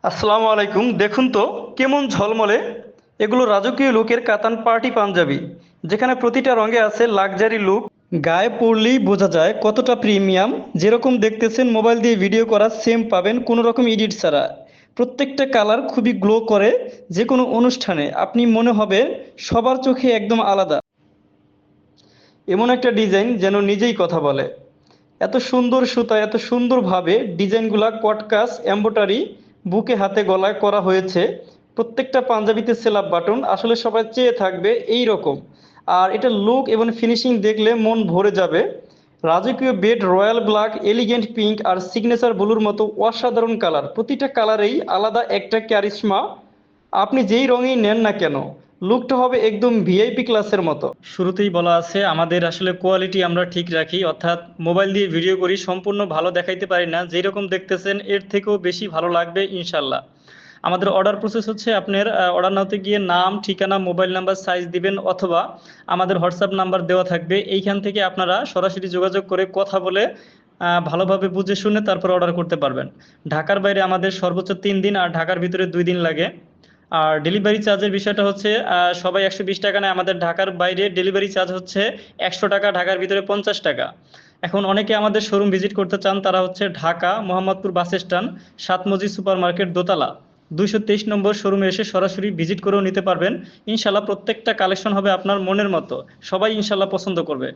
আসসালামু আলাইকুম। দেখুন তো কেমন ঝলমলে, এগুলো রাজকীয় লুকের কাতান পার্টি পাঞ্জাবি, যেখানে প্রতিটা রঙে আছে লাক্সারি লুক। গায়ে পরলেই বোঝা যায় কতটা প্রিমিয়াম। যেরকম দেখতেছেন মোবাইল দিয়ে ভিডিও করা সেম পাবেন কোনো রকম এডিট ছাড়া। প্রত্যেকটা কালার খুবই গ্লো করে, যে কোনো অনুষ্ঠানে আপনি মনে হবে সবার চোখে একদম আলাদা। এমন একটা ডিজাইন যেন নিজেই কথা বলে। এত সুন্দর সুতা, এত সুন্দরভাবে ডিজাইনগুলা কটকাস এম্বোটারি বুকে হাতে গলায় করা হয়েছে। প্রত্যেকটা পাঞ্জাবিতে সেলাপ বাটন, আসলে সবাই চেয়ে থাকবে এই রকম। আর এটা লুক এবং ফিনিশিং দেখলে মন ভরে যাবে। রাজকীয় bed, royal black, elegant pink আর সিগনেচার ব্লুর মতো অসাধারণ কালার, প্রতিটা কালারেই আলাদা একটা ক্যারিশমা। আপনি যেই রঙেই নেন না কেন, লুকটা হবে একদম ভিআইপি ক্লাসের মতো। শুরুতেই বলা আছে আমাদের আসলে কোয়ালিটি আমরা ঠিক রাখি, অর্থাৎ মোবাইল দিয়ে ভিডিও করি সম্পূর্ণ ভালো দেখাইতে পারি না, যেই রকম দেখতেছেন এর থেকেও বেশি ভালো লাগবে ইনশাল্লাহ। আমাদের অর্ডার প্রসেস হচ্ছে, আপনার অর্ডার নাওতে গিয়ে নাম, ঠিকানা, মোবাইল নাম্বার, সাইজ দিবেন, অথবা আমাদের হোয়াটসঅ্যাপ নাম্বার দেওয়া থাকবে। এইখান থেকে আপনারা সরাসরি যোগাযোগ করে কথা বলে ভালোভাবে বুঝে শুনে তারপর অর্ডার করতে পারবেন। ঢাকার বাইরে আমাদের সর্বোচ্চ 3 দিন, আর ঢাকার ভিতরে 2 দিন লাগে। আর ডেলিভারি চার্জের বিষয়টা হচ্ছে, সবাই 120 টাকা নেয়, আমাদের ঢাকার বাইরে ডেলিভারি চার্জ হচ্ছে 100 টাকা, ঢাকার ভিতরে 50 টাকা। এখন অনেকে আমাদের শোরুম ভিজিট করতে চান, তারা হচ্ছে Dhaka Mohammadpur bus stand, Satmasjid super market দোতলা 223 নম্বর শোরুমে এসে সরাসরি ভিজিট করেও নিতে পারবেন। ইনশাল্লাহ প্রত্যেকটা কালেকশন হবে আপনার মনের মতো, সবাই ইনশাল্লাহ পছন্দ করবে।